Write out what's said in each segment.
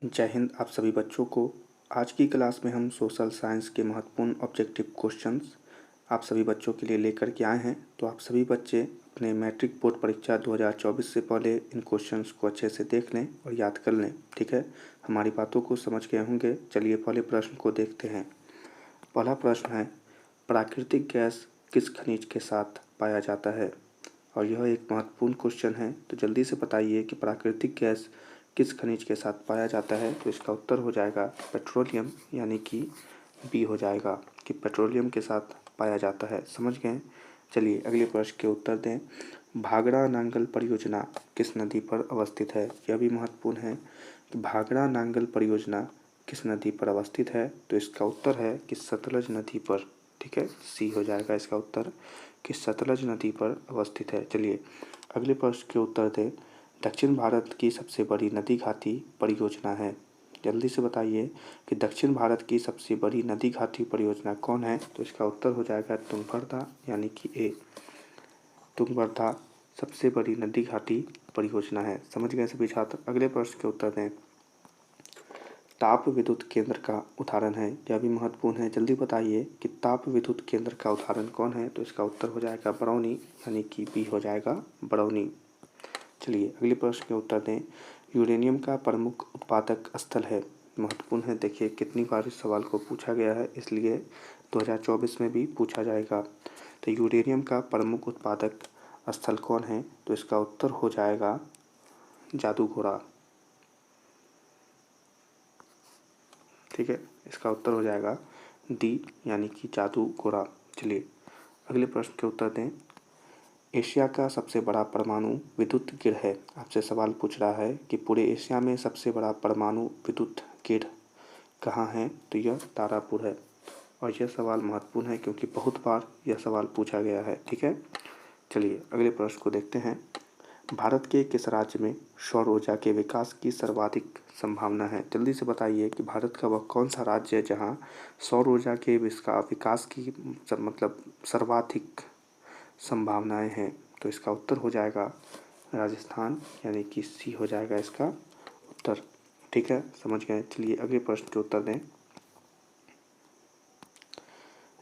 जय हिंद आप सभी बच्चों को। आज की क्लास में हम सोशल साइंस के महत्वपूर्ण ऑब्जेक्टिव क्वेश्चंस आप सभी बच्चों के लिए लेकर के आए हैं। तो आप सभी बच्चे अपने मैट्रिक बोर्ड परीक्षा 2024 से पहले इन क्वेश्चंस को अच्छे से देख लें और याद कर लें। ठीक है, हमारी बातों को समझ गए होंगे। चलिए पहले प्रश्न को देखते हैं। पहला प्रश्न है, प्राकृतिक गैस किस खनिज के साथ पाया जाता है? और यह एक महत्वपूर्ण क्वेश्चन है, तो जल्दी से बताइए कि प्राकृतिक गैस किस खनिज के साथ पाया जाता है। तो इसका उत्तर हो जाएगा पेट्रोलियम, यानी कि बी हो जाएगा कि पेट्रोलियम के साथ पाया जाता है। समझ गए? चलिए अगले प्रश्न के उत्तर दें। भाखड़ा नांगल परियोजना किस नदी पर अवस्थित है? यह भी महत्वपूर्ण है कि भाखड़ा नांगल परियोजना किस नदी पर अवस्थित है। तो इसका उत्तर है कि सतलज नदी पर। ठीक है, सी हो जाएगा इसका उत्तर कि सतलज नदी पर अवस्थित है। चलिए अगले प्रश्न के उत्तर दें। दक्षिण भारत की सबसे बड़ी नदी घाटी परियोजना है। जल्दी से बताइए कि दक्षिण भारत की सबसे बड़ी नदी घाटी परियोजना कौन है। तो इसका उत्तर हो जाएगा तुंगभद्रा, यानी कि ए। तुंगभद्रा सबसे बड़ी नदी घाटी परियोजना है। समझ गए सभी छात्र? अगले प्रश्न के उत्तर दें। ताप विद्युत केंद्र का उदाहरण है। यह भी महत्वपूर्ण है, जल्दी बताइए कि ताप विद्युत केंद्र का उदाहरण कौन है। तो इसका उत्तर हो जाएगा बरौनी, यानी कि बी हो जाएगा बरौनी। चलिए अगले प्रश्न के उत्तर दें। यूरेनियम का प्रमुख उत्पादक स्थल है। महत्वपूर्ण है, देखिए कितनी बार इस सवाल को पूछा गया है, इसलिए 2024 में भी पूछा जाएगा। तो यूरेनियम का प्रमुख उत्पादक स्थल कौन है? तो इसका उत्तर हो जाएगा जादूगोरा। ठीक है, इसका उत्तर हो जाएगा डी, यानी कि जादूगोरा। चलिए अगले प्रश्न के उत्तर दें। एशिया का सबसे बड़ा परमाणु विद्युत गिर है। आपसे सवाल पूछ रहा है कि पूरे एशिया में सबसे बड़ा परमाणु विद्युत गिर कहाँ है। तो यह तारापुर है। और यह सवाल महत्वपूर्ण है क्योंकि बहुत बार यह सवाल पूछा गया है। ठीक है, चलिए अगले प्रश्न को देखते हैं। भारत के किस राज्य में सौर ऊर्जा के विकास की सर्वाधिक संभावना है? जल्दी से बताइए कि भारत का वह कौन सा राज्य है जहां सौर ऊर्जा के विकास की मतलब सर्वाधिक संभावनाएं हैं। तो इसका उत्तर हो जाएगा राजस्थान, यानी कि सी हो जाएगा इसका उत्तर। ठीक है, समझ गए? चलिए अगले प्रश्न के उत्तर दें।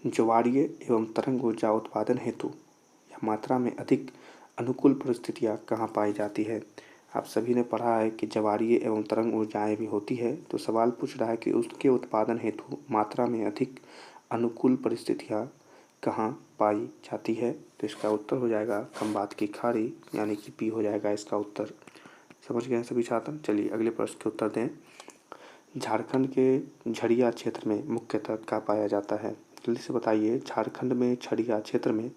ज्वारीय एवं तरंग ऊर्जा उत्पादन हेतु या मात्रा में अधिक अनुकूल परिस्थितियाँ कहाँ पाई जाती है? आप सभी ने पढ़ा है कि ज्वारीय एवं तरंग ऊर्जाएं भी होती है। तो सवाल पूछ रहा है कि उसके उत्पादन हेतु मात्रा में अधिक अनुकूल परिस्थितियाँ कहाँ पाई जाती है। तो इसका उत्तर हो जाएगा खंबात की खाड़ी, यानी कि पी हो जाएगा इसका उत्तर। समझ गए सभी छात्र? चलिए अगले प्रश्न के उत्तर दें। झारखंड के झरिया क्षेत्र में मुख्यतः क्या पाया जाता है? जल्दी से बताइए, झारखंड में झरिया क्षेत्र में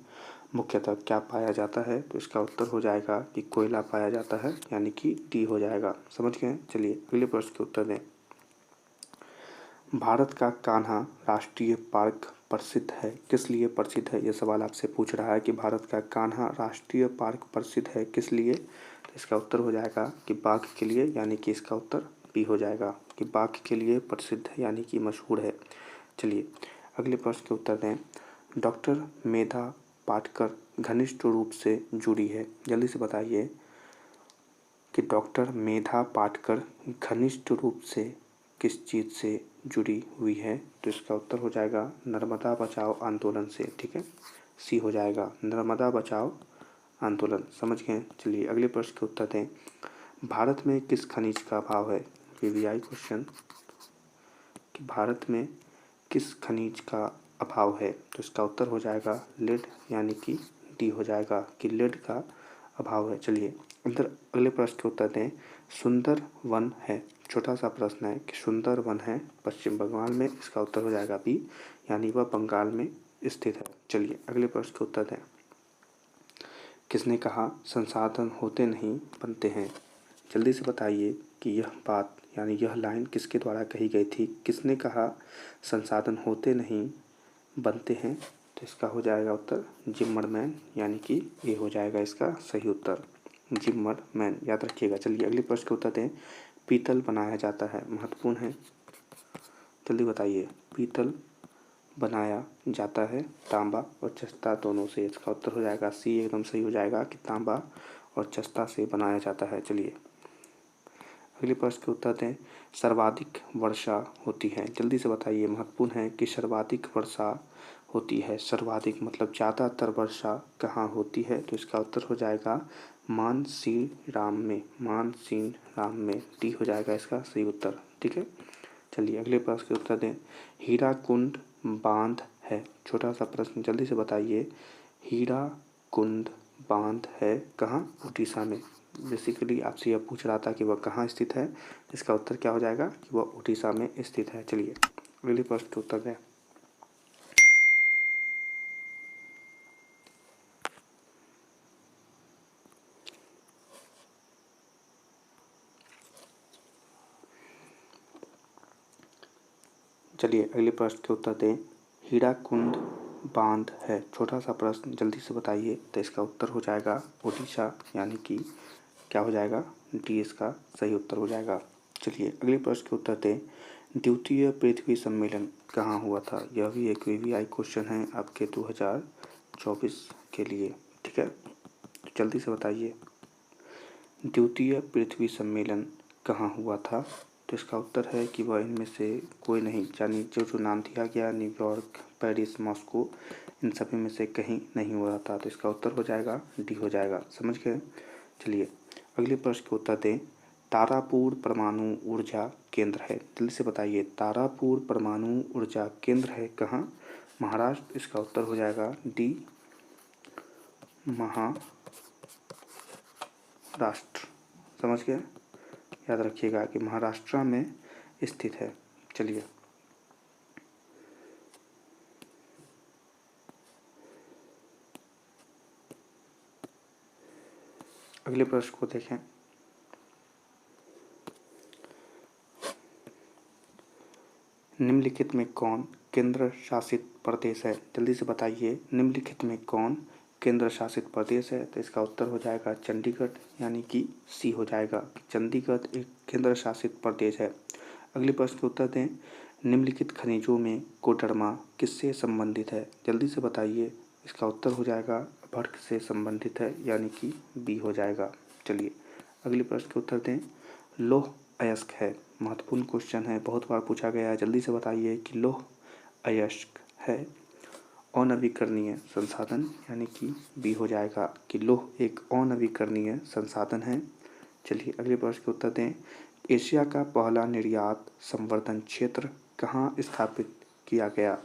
मुख्यतः क्या पाया जाता है। तो इसका उत्तर हो जाएगा कि कोयला पाया जाता है, यानी कि डी हो जाएगा। समझ गए? चलिए अगले प्रश्न के उत्तर दें। भारत का कान्हा राष्ट्रीय पार्क प्रसिद्ध है, किस लिए प्रसिद्ध है? यह सवाल आपसे पूछ रहा है कि भारत का कान्हा राष्ट्रीय पार्क प्रसिद्ध है किस लिए। तो इसका उत्तर हो जाएगा कि बाघ के लिए, यानी कि इसका उत्तर बी हो जाएगा कि बाघ के लिए प्रसिद्ध है, यानी कि मशहूर है। चलिए अगले प्रश्न के उत्तर दें। डॉक्टर मेधा पाटकर घनिष्ठ रूप से जुड़ी है। जल्दी से बताइए कि डॉक्टर मेधा पाटकर घनिष्ठ रूप से किस चीज़ से जुड़ी हुई है। तो इसका उत्तर हो जाएगा नर्मदा बचाओ आंदोलन से। ठीक है, सी हो जाएगा नर्मदा बचाओ आंदोलन। समझ गए? चलिए अगले प्रश्न के उत्तर दें। भारत में किस खनिज का अभाव है? वीवीआई क्वेश्चन कि भारत में किस खनिज का अभाव है। तो इसका उत्तर हो जाएगा लेड, यानी कि डी हो जाएगा कि लेड का अभाव है। चलिए अगले प्रश्न के उत्तर दें। सुंदर वन है, छोटा सा प्रश्न है कि सुंदर वन है पश्चिम बंगाल में। इसका उत्तर हो जाएगा बी, यानी वह बंगाल में स्थित है। चलिए अगले प्रश्न के उत्तर दें। किसने कहा संसाधन होते नहीं बनते हैं? जल्दी से बताइए कि यह बात, यानी यह लाइन किसके द्वारा कही गई थी। किसने कहा संसाधन होते नहीं बनते हैं? तो इसका हो जाएगा उत्तर जिम्मरमैन, यानी कि ये हो जाएगा इसका सही उत्तर जिम्मरमैन, याद रखिएगा। चलिए अगले प्रश्न के उत्तर दें। पीतल बनाया जाता है, महत्वपूर्ण है, जल्दी बताइए। पीतल बनाया जाता है तांबा और जस्ता दोनों से। इसका उत्तर हो जाएगा सी, एकदम सही हो जाएगा कि तांबा और जस्ता से बनाया जाता है। चलिए अगले प्रश्न के उत्तर दें। सर्वाधिक वर्षा होती है, जल्दी से बताइए, महत्वपूर्ण है कि सर्वाधिक वर्षा होती है। सर्वाधिक मतलब ज़्यादातर वर्षा कहाँ होती है, तो इसका उत्तर हो जाएगा मानसीराम में। मानसीराम में, डी हो जाएगा इसका सही उत्तर। ठीक है, चलिए अगले प्रश्न के उत्तर दें। हीराकुंड बांध है, छोटा सा प्रश्न, जल्दी से बताइए। हीराकुंड बांध है कहाँ, उड़ीसा में। बेसिकली आपसे यह पूछ रहा था कि वह कहाँ स्थित है, इसका उत्तर क्या हो जाएगा कि वह उड़ीसा में स्थित है। चलिए अगले प्रश्न के उत्तर दें। चलिए अगले प्रश्न के उत्तर दें। हीराकुंड बांध है, छोटा सा प्रश्न, जल्दी से बताइए, तो इसका उत्तर हो जाएगा उड़ीसा, यानी कि क्या हो जाएगा, डी इसका सही उत्तर हो जाएगा। चलिए अगले प्रश्न के उत्तर दें। द्वितीय पृथ्वी सम्मेलन कहाँ हुआ था, यह भी एक वीवीआई क्वेश्चन है आपके 2024 के लिए। ठीक है, तो जल्दी से बताइए, द्वितीय पृथ्वी सम्मेलन कहाँ हुआ था, तो इसका उत्तर है कि वह इनमें से कोई नहीं, यानी जो नाम दिया गया न्यूयॉर्क, पेरिस, मॉस्को, इन सभी में से कहीं नहीं हुआ था, तो इसका उत्तर हो जाएगा डी हो जाएगा। समझ गए। चलिए अगले प्रश्न के उत्तर दें। तारापुर परमाणु ऊर्जा केंद्र है, जल्दी से बताइए, तारापुर परमाणु ऊर्जा केंद्र है कहाँ, महाराष्ट्र, इसका उत्तर हो जाएगा डी महाराष्ट्र। समझ गए, याद रखिएगा कि महाराष्ट्र में स्थित है। चलिए अगले प्रश्न को देखें। निम्नलिखित में कौन केंद्र शासित प्रदेश है, जल्दी से बताइए, निम्नलिखित में कौन केंद्र शासित प्रदेश है, तो इसका उत्तर हो जाएगा चंडीगढ़, यानी कि सी हो जाएगा। चंडीगढ़ एक केंद्र शासित प्रदेश है। अगले प्रश्न के उत्तर दें। निम्नलिखित खनिजों में कोडरमा किससे संबंधित है, जल्दी से बताइए, इसका उत्तर हो जाएगा अपवर्क से संबंधित है, यानी कि बी हो जाएगा। चलिए अगले प्रश्न के उत्तर दें। लौह अयस्क है, महत्वपूर्ण क्वेश्चन है, बहुत बार पूछा गया है, जल्दी से बताइए कि लौह अयस्क है अनवीकरणीय संसाधन, यानी कि बी हो जाएगा कि लौह एक अनवीकरणीय संसाधन है। चलिए अगले प्रश्न के उत्तर दें। एशिया का पहला निर्यात संवर्धन क्षेत्र कहाँ स्थापित किया गया,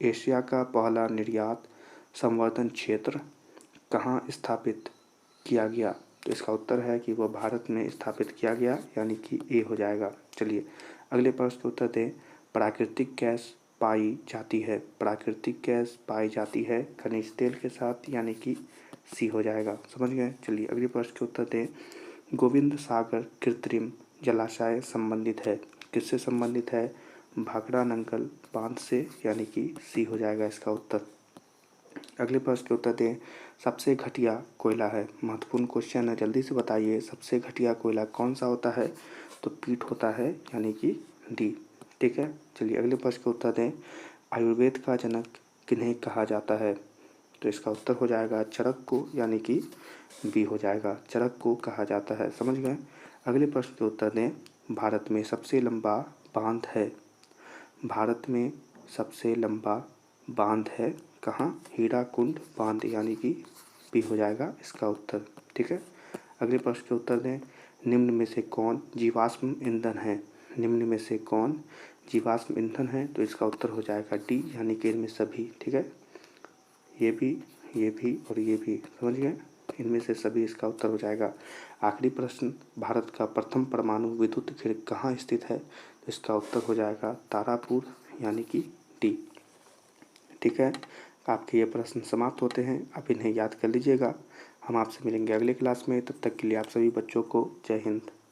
एशिया का पहला निर्यात संवर्धन क्षेत्र कहाँ स्थापित किया गया, तो इसका उत्तर है कि वह भारत में स्थापित किया गया, यानी कि ए हो जाएगा। चलिए अगले प्रश्न के उत्तर दें। प्राकृतिक गैस पाई जाती है, प्राकृतिक गैस पाई जाती है खनिज तेल के साथ, यानी कि सी हो जाएगा। समझ गए। चलिए अगले प्रश्न के उत्तर दें। गोविंद सागर कृत्रिम जलाशय संबंधित है, किससे संबंधित है, भाखड़ा नंगल बांध से, यानी कि सी हो जाएगा इसका उत्तर। अगले प्रश्न के उत्तर दें। सबसे घटिया कोयला है, महत्वपूर्ण क्वेश्चन है, जल्दी से बताइए, सबसे घटिया कोयला कौन सा होता है, तो पीट होता है, यानी कि डी। ठीक है, चलिए अगले प्रश्न के उत्तर दें। आयुर्वेद का जनक किन्हें कहा जाता है, तो इसका उत्तर हो जाएगा चरक को, यानी कि बी हो जाएगा, चरक को कहा जाता है। समझ गए। अगले प्रश्न के उत्तर दें। भारत में सबसे लंबा बांध है, भारत में सबसे लंबा बांध है कहाँ, हीराकुंड बांध, यानी कि बी हो जाएगा इसका उत्तर। ठीक है, अगले प्रश्न के उत्तर दें। निम्न में से कौन जीवाश्म ईंधन है, निम्न में से कौन जीवाश्म ईंधन है, तो इसका उत्तर हो जाएगा डी, यानी कि इनमें सभी। ठीक है, ये भी और ये भी, समझ गए, इनमें से सभी इसका उत्तर हो जाएगा। आखिरी प्रश्न। भारत का प्रथम परमाणु विद्युत ग्रिड कहाँ स्थित है, तो इसका उत्तर हो जाएगा तारापुर, यानी कि डी। ठीक है, आपके ये प्रश्न समाप्त होते हैं, आप इन्हें याद कर लीजिएगा। हम आपसे मिलेंगे अगले क्लास में, तब तक के लिए आप सभी बच्चों को जय हिंद।